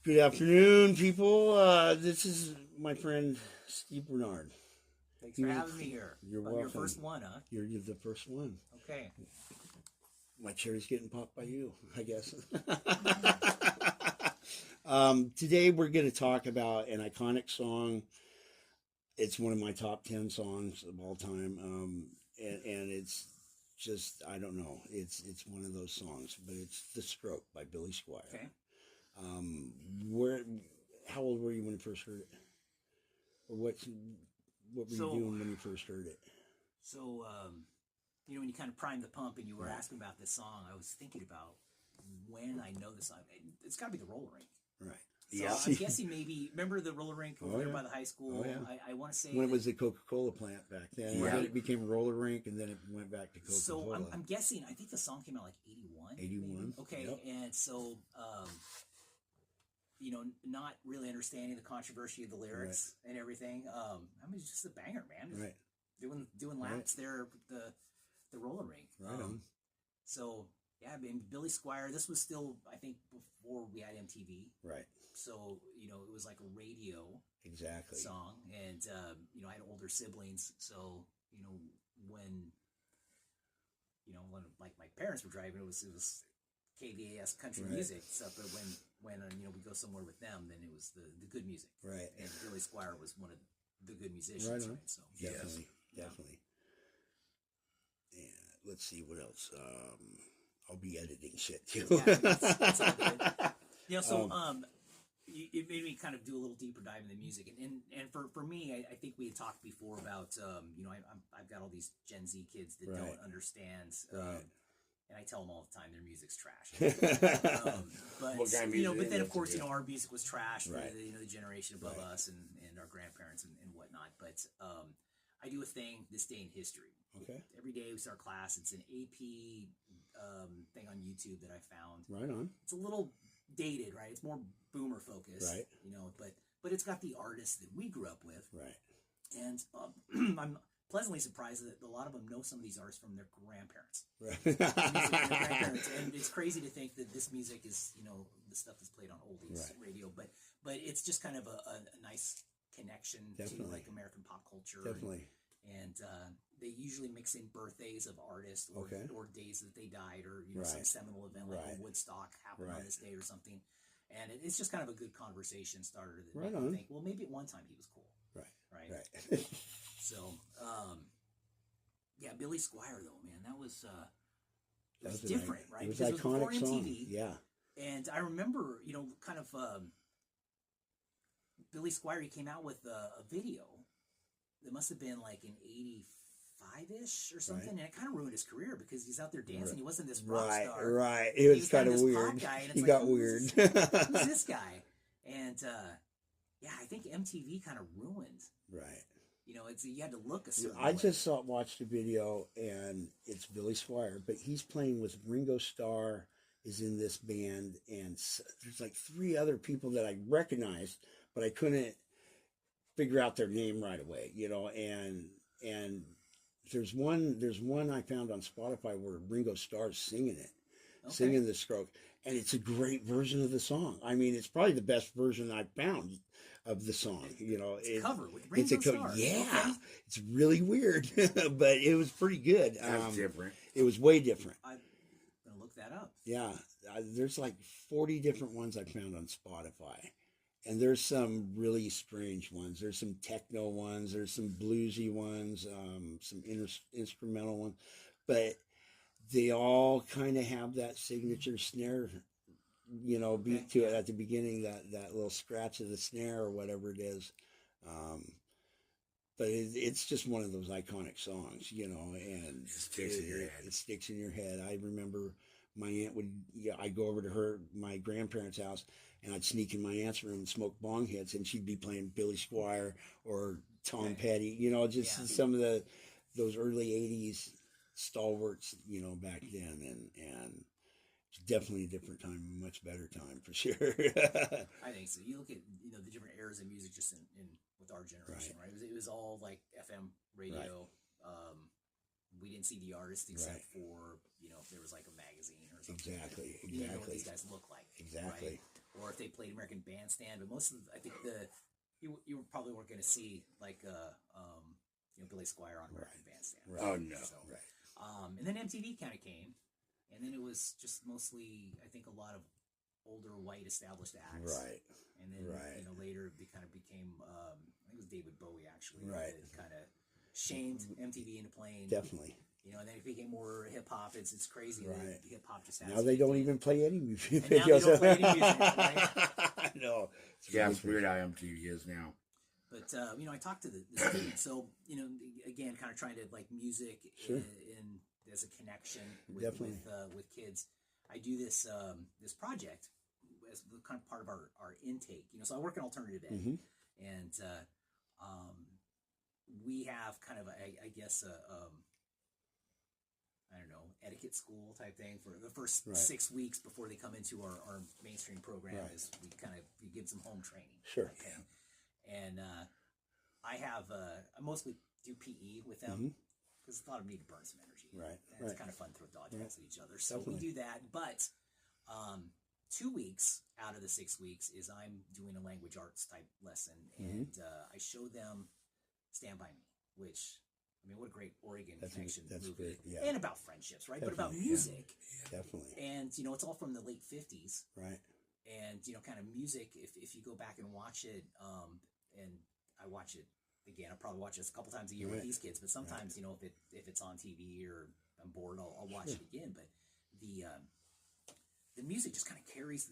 Good afternoon, people. This is my friend Steve Barnard. Thanks for having me here. You're welcome. Your first one, huh? You're the first one. Okay. My cherry's getting popped by you, I guess. Today we're going to talk about an iconic song. It's one of my top 10 songs of all time, and it's just, I don't know. It's one of those songs, but it's "The Stroke" by Billy Squier. Okay. Where? How old were you when you first heard it? Or what were you doing when you first heard it? So, when you kind of primed the pump and you were asking about this song, I was thinking about when I know this song. It's got to be the roller rink. Right. So yeah. I'm guessing maybe, remember the roller rink over there by the high school? Oh, yeah. I want to say when it was the Coca-Cola plant back then. Right. Then it became roller rink, and then it went back to Coca-Cola. So I'm guessing, I think the song came out like 81. 81. Maybe? Okay. Yep. And so, not really understanding the controversy of the lyrics and everything. I mean, it's just a banger, man. Just doing laps there with the roller rink. Right on. So yeah, I mean, Billy Squier. This was still, I think, before we had MTV. Right. So it was like a radio song, and I had older siblings. So when like my parents were driving, it was KVAS country music stuff. But when we go somewhere with them, then it was the good music. Right. And Billy Squier was one of the good musicians. Right on. Right? So Definitely. And let's see what else. I'll be editing shit too. Yeah, it's all good. It made me kind of do a little deeper dive into music, and for me, I think we had talked before about I've got all these Gen Z kids that don't understand, and I tell them all the time their music's trash. But what kind of music but then of course our music was trash for the generation above us and our grandparents and whatnot. But I do a thing this day in history. Okay. Every day we start class. It's an AP thing on YouTube that I found. Right on. It's a little dated, right? It's more boomer focused, right? But it's got the artists that we grew up with, right? And I'm pleasantly surprised that a lot of them know some of these artists from their grandparents, right? And it's crazy to think that this music is the stuff that's played on oldies radio, but it's just kind of a nice connection to like American pop culture, definitely. And they usually mix in birthdays of artists or days that they died, or some seminal event like a Woodstock happened on this day or something. And it's just kind of a good conversation starter that makes me think, well, maybe at one time he was cool. Right. So, Billy Squier though, man, that was different, right? It was because iconic it was before song. MTV. Yeah. And I remember, kind of Billy Squier, he came out with a video that must have been like in 85-ish or something, and it kind of ruined his career because he's out there dancing. He wasn't this rock star. Right. It was kind of weird. He got weird. Who's this guy? And I think MTV kind of ruined. Right. You had to look a certain way. I just watched the video, and it's Billy Squier, but he's playing with Ringo Starr is in this band, and there's like 3 other people that I recognized, but I couldn't figure out their name right away, and there's one I found on Spotify where Ringo Starr's singing it, singing The Stroke, and it's a great version of the song. I mean, it's probably the best version I've found of the song. It's a cover with Ringo Starr. Yeah, it's really weird, but it was pretty good. That's different. It was way different. I'm gonna look that up. Yeah, there's like 40 different ones I found on Spotify. And there's some really strange ones. There's some techno ones. There's some bluesy ones. Some instrumental ones. But they all kind of have that signature snare, beat to it at the beginning. That little scratch of the snare or whatever it is. But it's just one of those iconic songs, and it sticks in your head. It sticks in your head. I remember my aunt I'd go over to my grandparents' house, and I'd sneak in my aunt's room and smoke bong hits, and she'd be playing Billy Squier or Tom Petty, some of those early 80s stalwarts, back then, and it's definitely a different time, a much better time for sure. I think so. You look at the different eras of music just in with our generation, right? It was all like FM radio. We didn't see the artist except for if there was like a magazine or something. Exactly. You didn't know what these guys look like. Exactly. Right? or if they played American Bandstand. But most of I think you probably weren't going to see like Billy Squier on American Bandstand. Right. Oh no. So, and then MTV kind of came, and then it was just mostly I think a lot of older white established acts. Right. And then later it kind of became I think it was David Bowie actually. Right. That kind of shamed MTV into playing. Definitely. And then it became more hip hop. It's crazy. Right. Hip hop just has. Now they don't even play any music and videos. Now they don't play any music, right? No. It's weird how MTV is now. But I talked to the students, so again, kind of trying to like music in as a connection with kids. I do this this project as kind of part of our intake. So I work in alternative ed, and we have kind of I guess I don't know, etiquette school type thing for the first 6 weeks before they come into our mainstream program. Is we give some home training. Sure. And I have I mostly do PE with them because I thought I need to burn some energy. Right. And it's kind of fun to throw dodgeballs at each other. So Definitely. we do that. But 2 weeks out of the 6 weeks is I'm doing a language arts type lesson, and I show them Stand By Me, which. I mean, what a great Oregon connection movie. Great, yeah. And about friendships, right? Definitely, but about music. Yeah. Definitely. And, it's all from the late 50s. Right. And, kind of music, if you go back and watch it, and I watch it, again, I'll probably watch this a couple times a year with these kids, but sometimes, if it's on TV or I'm bored, I'll watch it again. But the music just kind of carries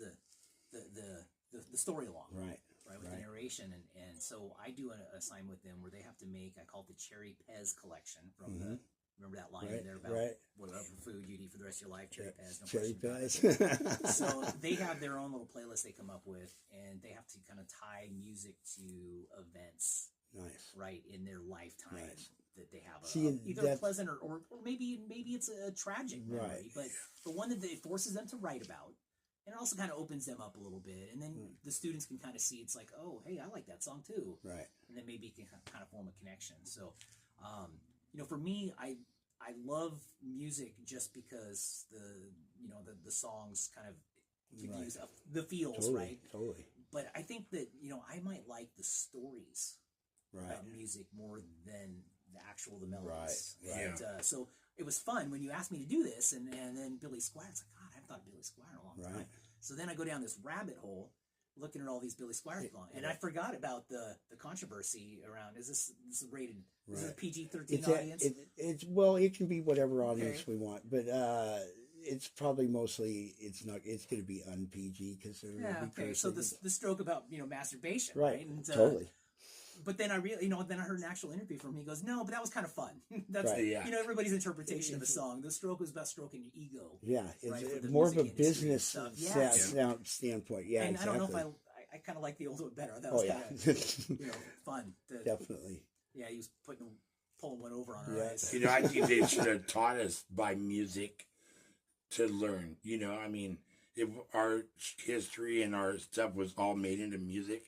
the story along. Right, with the narration. And so I do an assignment with them where they have to make, I call it the Cherry Pez collection from remember that line in there about whatever food you'd eat for the rest of your life, Cherry Pez. No Cherry Pez. So they have their own little playlist they come up with, and they have to kind of tie music to events. Nice. Right, in their lifetime that they have. Either pleasant or maybe it's a tragic memory, but one that it forces them to write about. And it also kind of opens them up a little bit. And then the students can kind of see it's like, oh, hey, I like that song too. Right. And then maybe you can kind of form a connection. So, for me, I love music just because the songs kind of give you the feels, right? Totally. But I think that, I might like the stories about music more than the melodies. Right. And, so it was fun when you asked me to do this, and then Billy Squier. It's like, God, I haven't thought of Billy Squier in a long time. So then I go down this rabbit hole, looking at all these Billy Squier songs, and I forgot about the controversy around. Is this rated? Is this a PG-13 audience? It can be whatever audience we want, but it's probably mostly it's going to be un-PG because they're So the stroke about masturbation, right? And, totally. But then I really, then I heard an actual interview from him. He goes, "No, but that was kind of fun. That's everybody's interpretation of a song. The stroke was about stroking your ego. Yeah, it's more of a business standpoint. Yeah, and exactly. I don't know if I kind of like the old one better. That was kind of fun. Definitely. Yeah, he was pulling one over on our eyes. I think they should have taught us by music to learn. I mean, if our history and our stuff was all made into music,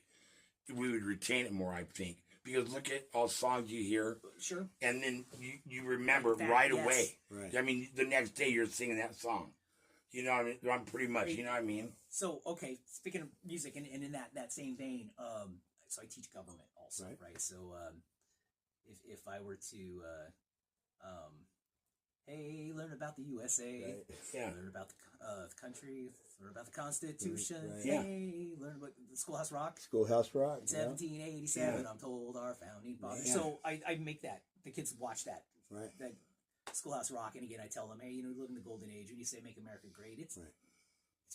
we would retain it more, I think. Because look at all songs you hear. Sure. And then you remember right away. Right. I mean, the next day you're singing that song. You know what I mean? I'm pretty much, you know what I mean? So, okay, speaking of music, and in that same vein, so I teach government also, right? So, if I were to, hey, learn about the USA, learn about the country, learn about the Constitution, hey, learn about the Schoolhouse Rock. 1787, I'm told our founding fathers. Yeah. So I make the kids watch that Schoolhouse Rock, and again I tell them, hey, you live in the golden age. When you say make America great, it's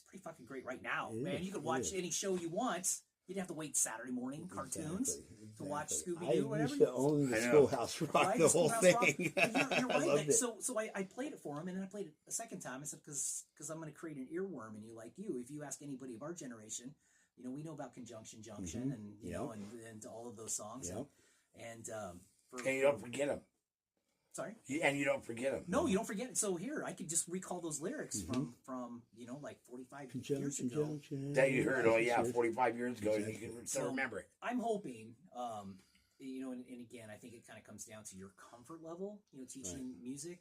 pretty fucking great right now, man. You could watch any show you want. You didn't have to wait Saturday morning cartoons to watch Scooby-Doo. I used to own the Schoolhouse Rock, the whole thing. You're right. So I played it for him, and then I played it a second time. I said, because I'm going to create an earworm in you like you. If you ask anybody of our generation, we know about Conjunction Junction and and all of those songs. Yep. And you don't forget them. Sorry? And you don't forget them. No, you don't forget it. So here, I could just recall those lyrics from like 45 years ago. That you heard, 45 years ago, and you can still remember it. I'm hoping, and again, I think it kind of comes down to your comfort level, teaching music.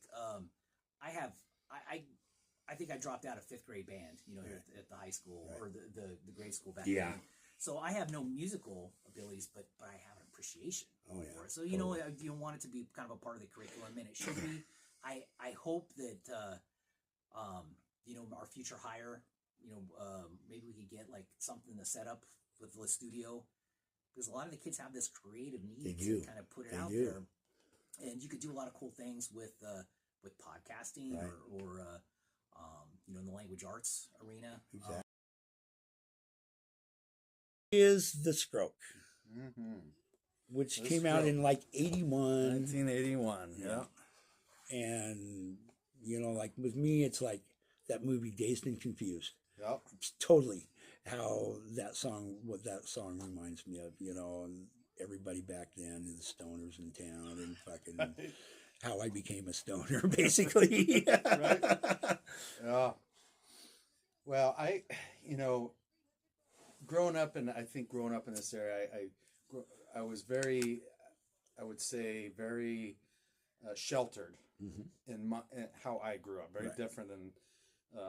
I think I dropped out of 5th grade band, you know, here at the high school or the grade school back Yeah. then. So I have no musical abilities, but I have an appreciation Oh, yeah. for it. So you know, you want it to be kind of a part of the curriculum, and it should be. I hope that you know, our future hire, you know, maybe we could get like something to set up with the studio, because a lot of the kids have this creative need to kind of put it out there, and you could do a lot of cool things with podcasting or you know, in the language arts arena. Exactly. Is The Stroke, which came out in like 81. 1981, yeah. And, you know, like with me, it's like that movie Dazed and Confused. Yep. It's totally what that song reminds me of, you know, and everybody back then, the stoners in town, and fucking how I became a stoner, basically. Right. Yeah. Well, you know, growing up in this area, I was very, I would say, very sheltered in how I grew up. Very different than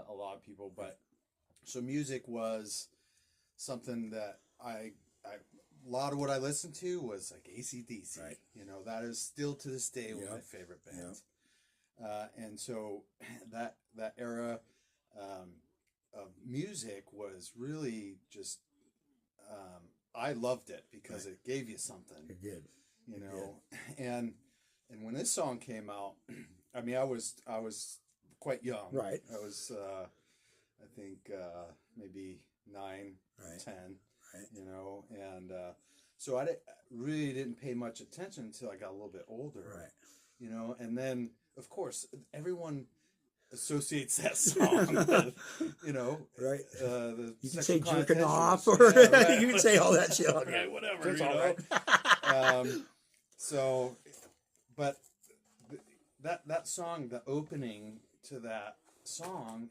a lot of people, but so music was something that a lot of what I listened to was like AC/DC. Right. You know, that is still to this day one of my favorite bands. And so that era of music was really just I loved it because it gave you something. It did. You know, and when this song came out, I mean, I was quite young. Right. I was, I think, maybe 9, 10. Right. You know, and so I really didn't pay much attention until I got a little bit older. Right. You know, and then of course everyone associates that song with, you know, right. You can say jerking off, or you can say all that shit. Okay, whatever. That's you all know? right. So, but that song, the opening to that song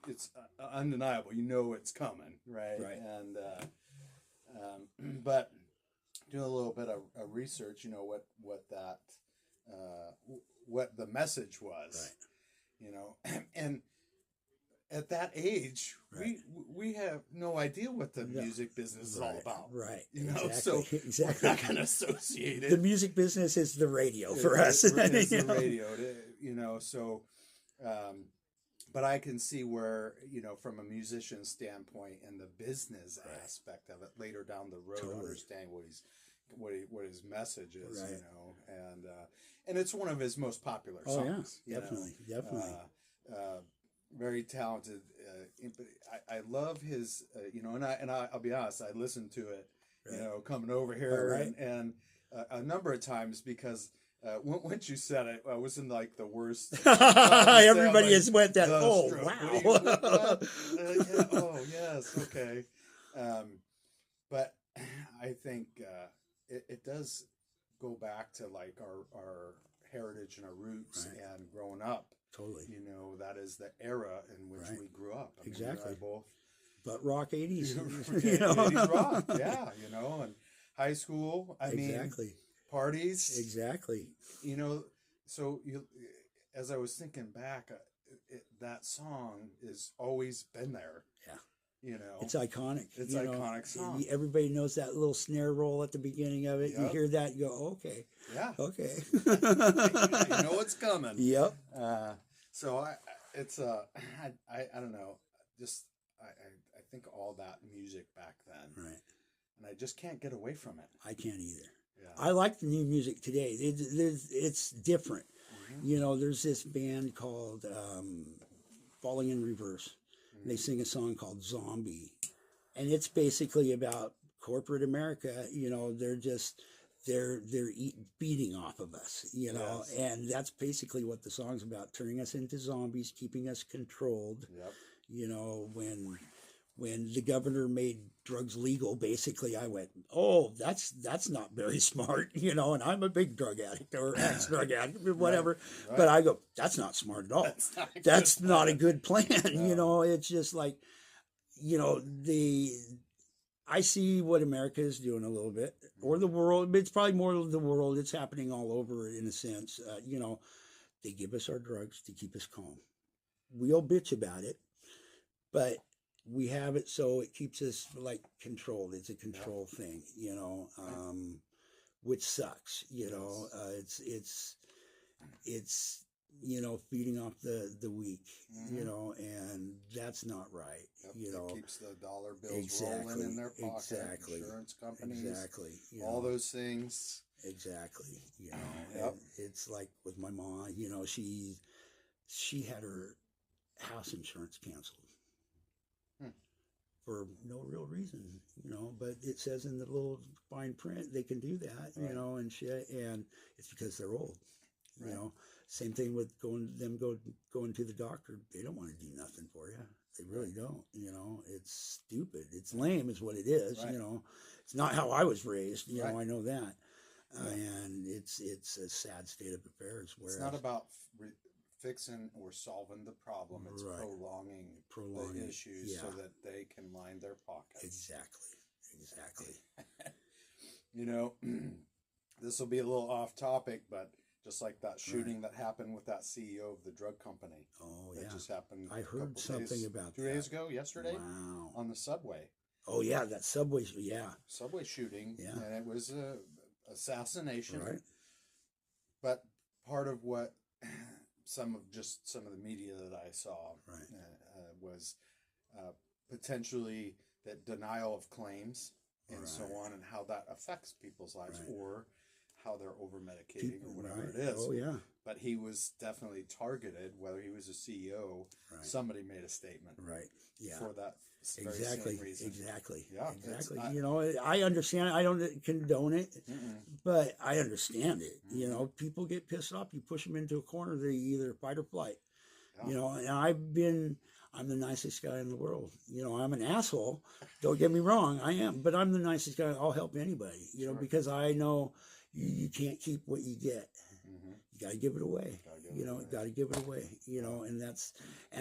it's undeniable. You know it's coming, right? Right. And but doing a little bit of research, you know what that what the message was. Right. You know, and at that age, we have no idea what the music business is all about. Right. You know, exactly. so we're not going to associate it. The music business is the radio for us. It's the radio, you know, so, but I can see where, you know, from a musician standpoint and the business aspect of it later down the road, understand what his message is, you know, and it's one of his most popular songs. Oh, yeah, definitely. Very talented. I love his, you know, and I'll be honest, I listened to it, you know, coming over here and a number of times because once you said it, I was in like the worst. Everybody has went that. Oh, Stroke. wow. Yeah, oh, yes, okay. But I think it does go back to like our heritage and our roots and growing up. Totally. You know, that is the era in which we grew up. I mean, exactly. Both. But rock 80s. You know? 80s rock, yeah, you know, and high school, I mean, parties. Exactly. You know, so as I was thinking back, that song has always been there. Yeah. You know, it's iconic. It's an iconic song. Everybody knows that little snare roll at the beginning of it. Yep. You hear that, you go, okay. Yeah. Okay. You know what's coming. Yep. So I don't know. Just I think all that music back then. Right. And I just can't get away from it. I can't either. Yeah. I like the new music today. It's different. Mm-hmm. You know, there's this band called Falling in Reverse. They sing a song called Zombie, and it's basically about corporate America. You know, they're beating off of us, you know, and that's basically what the song's about, turning us into zombies, keeping us controlled. Yep. You know, when the governor made drugs legal, basically I went, oh, that's not very smart, you know, and I'm a big drug addict or ex-drug addict or whatever. Right. But I go, that's not smart at all. That's not a good plan. No. You know, it's just like, you know, I see what America is doing a little bit, or the world, but it's probably more of the world. It's happening all over in a sense. You know, they give us our drugs to keep us calm. we'll bitch about it, but we have it so it keeps us like controlled. It's a control thing, you know, which sucks. You know, it's you know, feeding off the weak, you know, and that's not right. You know, it keeps the dollar bills rolling in their pocket. Insurance companies, you all know, those things. Exactly. You know, and it's like with my mom. You know, she had her house insurance canceled for no real reason, you know, but it says in the little fine print they can do that, you know, and shit, and it's because they're old, you know. Same thing with going to the doctor. They don't want to do nothing for you. They really don't, you know. It's stupid. It's lame is what it is, you know. It's not how I was raised, you know, I know that. And it's a sad state of affairs. Whereas, it's not about fixing or solving the problem. It's prolonging the issues so that they can line their pockets. Exactly. You know, this will be a little off topic, but just like that shooting that happened with that CEO of the drug company. Oh, that just happened. I heard something about 2 days ago, yesterday. Wow. On the subway. Oh yeah, that subway. Subway shooting. Yeah. And it was a assassination. Right. But part of what some of the media that I saw was potentially that denial of claims and so on, and how that affects people's lives, or how they're over medicating or whatever it is. Oh yeah. But he was definitely targeted. Whether he was a CEO, somebody made a statement. Right. Yeah. For that very same reason. Exactly. Yeah. Exactly. You know, I understand. I don't condone it, but I understand it. You know, people get pissed off. You push them into a corner. They either fight or flight. Yeah. You know, and I'm the nicest guy in the world. You know, I'm an asshole. Don't get me wrong. I am, but I'm the nicest guy. I'll help anybody. You know, because I know you can't keep what you get. You got to give it away. Got to give it away. You know, and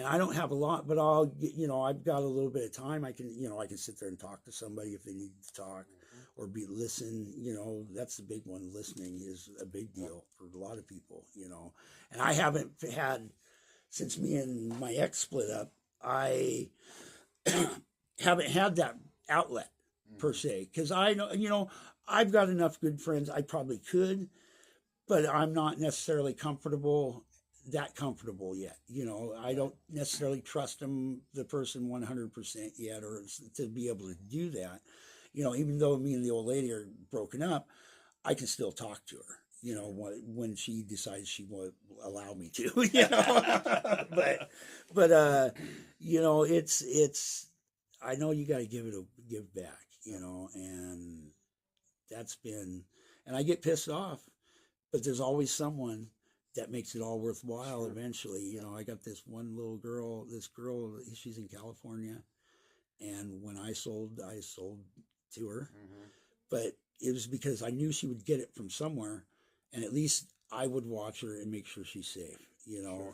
I don't have a lot, but I've got a little bit of time. I can sit there and talk to somebody if they need to talk, or listen. You know, that's the big one. Listening is a big deal for a lot of people. You know, and I haven't had, since me and my ex split up, I haven't had that outlet per se, because I know, you know, I've got enough good friends. I probably could, but I'm not necessarily comfortable yet. You know, I don't necessarily trust the person 100% yet, or to be able to do that. You know, even though me and the old lady are broken up, I can still talk to her. You know, when she decides she will allow me to. You know, but you know, it's. I know you got to give back. You know, and that's been, and I get pissed off, but there's always someone that makes it all worthwhile eventually. You know, I got this one little girl, she's in California, and when I sold to her, but it was because I knew she would get it from somewhere, and at least I would watch her and make sure she's safe. You know,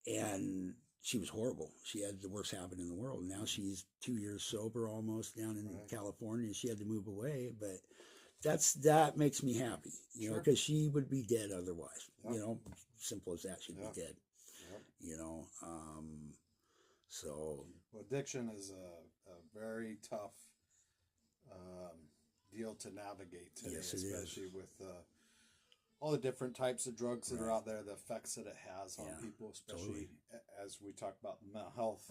and she was horrible. She had the worst habit in the world. Now she's 2 years sober almost down in California. She had to move away, but that makes me happy, you know, because she would be dead otherwise. You know, simple as that. She'd be dead. You know, so addiction is a very tough deal to navigate today, especially with all the different types of drugs that are out there, the effects that it has on people, especially as we talk about mental health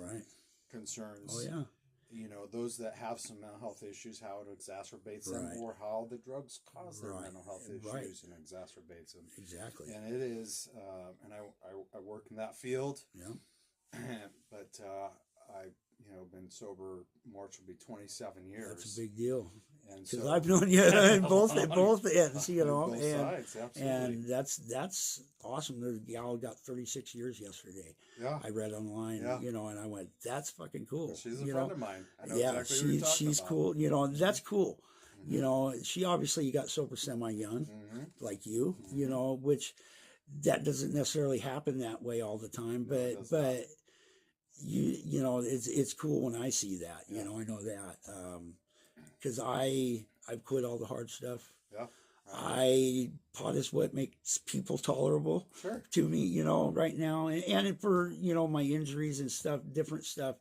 concerns. Oh yeah. You know, those that have some mental health issues, how it exacerbates them, or how the drugs cause their mental health issues and exacerbates them. Exactly. And it is, and I work in that field. Yeah. But I, been sober. March will be 27 years. That's a big deal. And because so, I've known you in both ends, you know, both sides, absolutely. And that's awesome. The gal got 36 years yesterday. Yeah, I read online, you know, and I went, "That's fucking cool." She's a friend of mine. I know exactly she's who you're talking about. Cool. You know, that's cool. You know, she obviously got sober semi-young, like you. You know, which that doesn't necessarily happen that way all the time, but you know, it's cool when I see that. You know, I know that. Because I've quit all the hard stuff. Yeah. Pot is what makes people tolerable Sure. to me, right now. And for, my injuries and stuff, different stuff,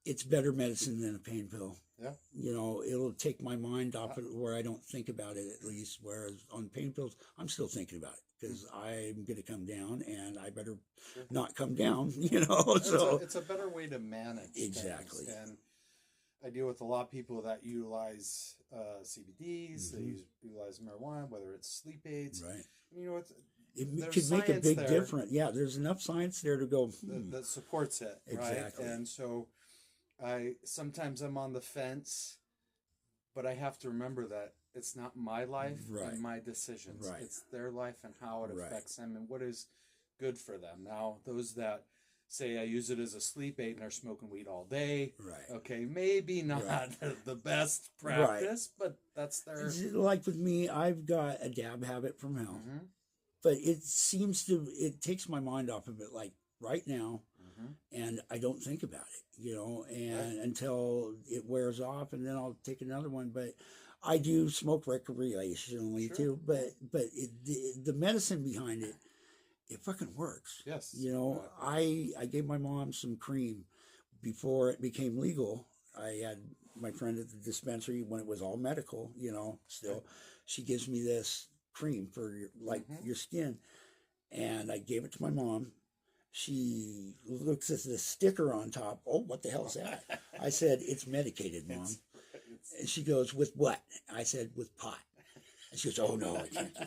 it's better medicine than a pain pill. Yeah. It'll take my mind off it where I don't think about it at least. Whereas on pain pills, I'm still thinking about it because I'm going to come down and I better not come down, so. It's a better way to manage Exactly. things. And I deal with a lot of people that utilize CBDs, they utilize marijuana, whether it's sleep aids. Right. And, it could make a big difference. Yeah, there's enough science there to go. That supports it, Exactly. right? And so sometimes I'm on the fence, but I have to remember that it's not my life and my decisions. Right. It's their life and how it affects them and what is good for them. Now, those that say I use it as a sleep aid and are smoking weed all day. Right. Okay, maybe not the best practice, but that's their... Like with me, I've got a dab habit from hell. But it takes my mind off of it, like right now, and I don't think about it, and until it wears off, and then I'll take another one. But I do smoke recreationally too, but the medicine behind it, it fucking works. Yes. I gave my mom some cream before it became legal. I had my friend at the dispensary when it was all medical, still. She gives me this cream for your skin. And I gave it to my mom. She looks at the sticker on top. Oh, what the hell is that? I said, it's medicated, Mom. And she goes, with what? I said, with pot. And she goes, oh, no, I can't do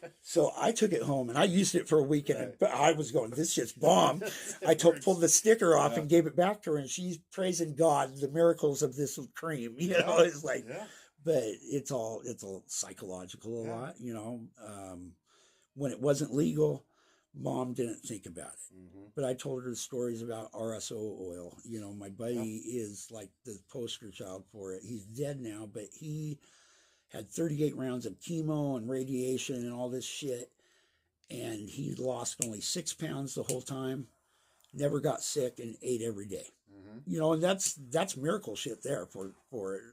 that. So I took it home, and I used it for a week, and I was going, this shit's bomb. I pulled the sticker off and gave it back to her, and she's praising God, the miracles of this cream. It's like, but it's all psychological a lot, when it wasn't legal, Mom didn't think about it. But I told her the stories about RSO oil. My buddy is like the poster child for it. He's dead now, but he had 38 rounds of chemo and radiation and all this shit. And he lost only 6 pounds the whole time, never got sick, and ate every day. And that's miracle shit there for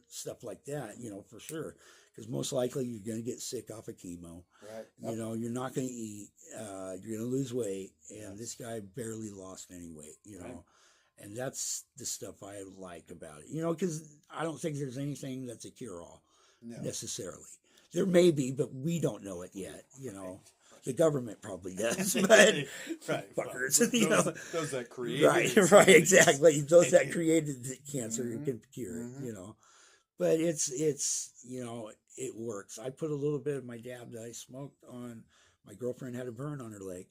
stuff like that, for sure. Because most likely you're going to get sick off of chemo. Right. You're not going to eat. You're going to lose weight. And this guy barely lost any weight, And that's the stuff I like about it. Because I don't think there's anything that's a cure-all necessarily. There may be, but we don't know it yet, The government probably does, but fuckers, those that created right, exactly. Those that created the cancer can cure it, But it's it works. I put a little bit of my dab that I smoked on. My girlfriend had a burn on her leg,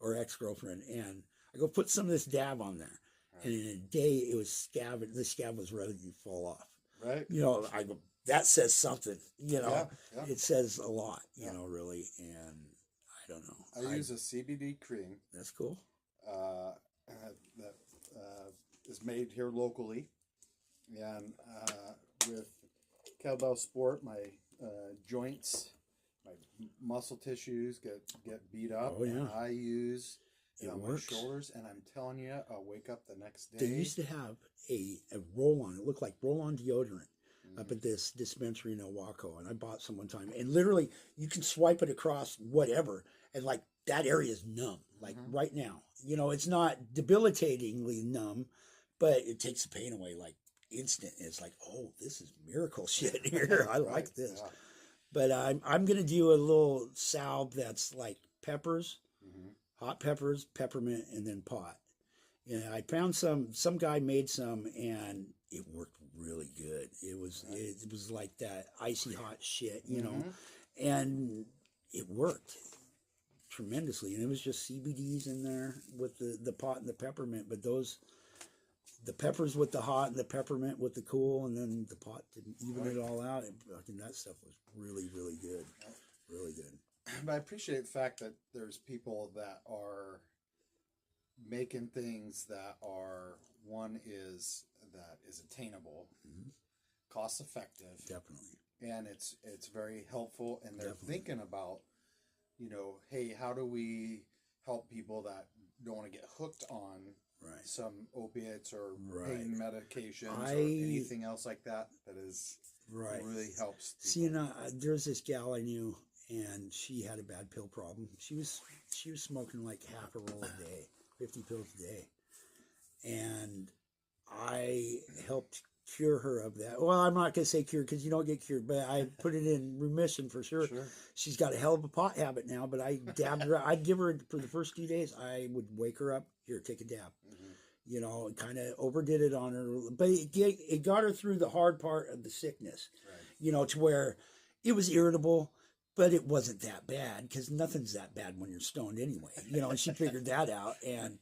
or ex-girlfriend, and I go put some of this dab on there, and in a day it was scab. The scab was ready to fall off. Right. I go, that says something. It says a lot. Really, and I don't know. I use a CBD cream. That's cool. That is made here locally, and with kettlebell sport, my joints, my muscle tissues get beat up. Oh, yeah. And I use it on my works. Shoulders, and I'm telling you, I'll wake up the next day. They used to have a roll-on. It looked like roll-on deodorant up at this dispensary in El Waco, and I bought some one time. And literally, you can swipe it across whatever, and like that area is numb, like right now. It's not debilitatingly numb, but it takes the pain away like instant. It's like, oh, this is miracle shit here. I like this. Yeah. But I'm gonna do a little salve that's like peppers, hot peppers, peppermint, and then pot. I found some guy made some, and it worked really good. It was like that icy hot shit, and it worked tremendously. And it was just CBDs in there with the pot and the peppermint, but the peppers with the hot and the peppermint with the cool, and then the pot to even it all out. And that stuff was really, really good. Really good. But I appreciate the fact that there's people that are making things that is attainable, cost effective. Definitely. And it's very helpful, and they're thinking about, hey, how do we help people that don't want to get hooked on some opiates or pain medications or anything else like that is... Right. It really helps. See, and there's this gal I knew, and she had a bad pill problem. She was smoking like half a roll a day, 50 pills a day, and I helped cure her of that. Well, I'm not gonna say cure because you don't get cured, but I put it in remission for sure. Sure. She's got a hell of a pot habit now, but I dabbed her. I'd give her for the first few days. I would wake her up. Here, take a dab. You know, kind of overdid it on her, but it got her through the hard part of the sickness. Right. You know, to where it was irritable, but it wasn't that bad because nothing's that bad when you're stoned anyway. You know, and she figured that out, and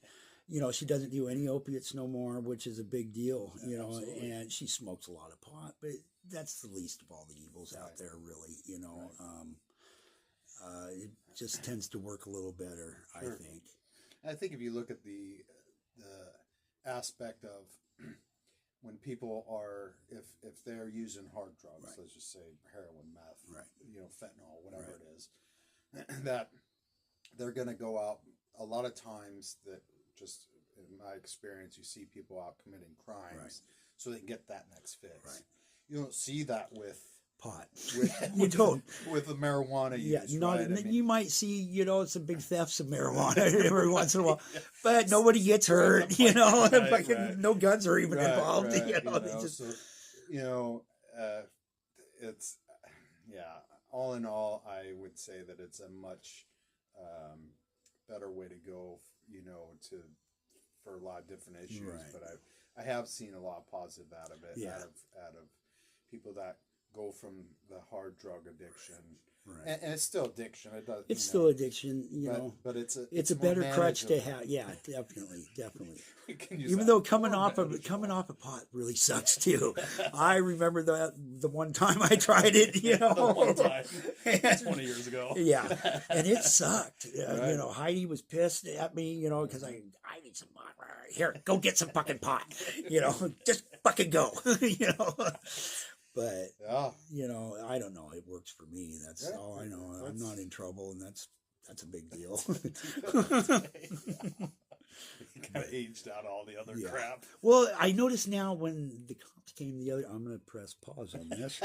you know, she doesn't do any opiates no more, which is a big deal. You know, absolutely. and she smokes a lot of pot, but that's the least of all the evils out there, really. You know, it just tends to work a little better, Sure. I think. I think if you look at the aspect of when people are, if they're using hard drugs, Right. let's just say heroin, meth, Right. you know, fentanyl, whatever Right. it is, that they're going to go out a lot of times. That just in my experience, you see people out committing crimes Right. so they can get that next fix. Right. You don't see that with Pot. with You don't. with the marijuana Yeah, use, not. right? I mean, You might see, you know, some big thefts of marijuana every once in a while, but nobody gets hurt. You know, Right, fucking right. no guns are even Right, involved. right, You know, they just so, you know, it's all in all, I would say that it's a much better way to go. You know, for a lot of different issues. Right. But I have seen a lot of positive out of it. Yeah. Out of people that go from the hard drug addiction, right. and it's still addiction. It does. It's you still know, addiction. You know, but it's it's a more better crutch to manageable. have. Yeah, definitely. We can use Even that. though coming More off manageable. of pot really sucks too. I remember the one time I tried it. You know, The one time, And- 20 years ago. Yeah, and it sucked. Right. You know, Heidi was pissed at me, you know, because I need some pot. Here, go get some fucking pot. You know, just fucking go. You know, but Yeah. you know, I don't know. It works for me. That's Yeah, all I know. I'm that's- not in trouble, and that's a big deal. Kind of aged out all the other Yeah. crap. Well, I noticed now when the cops came the other. I'm going to press pause on this.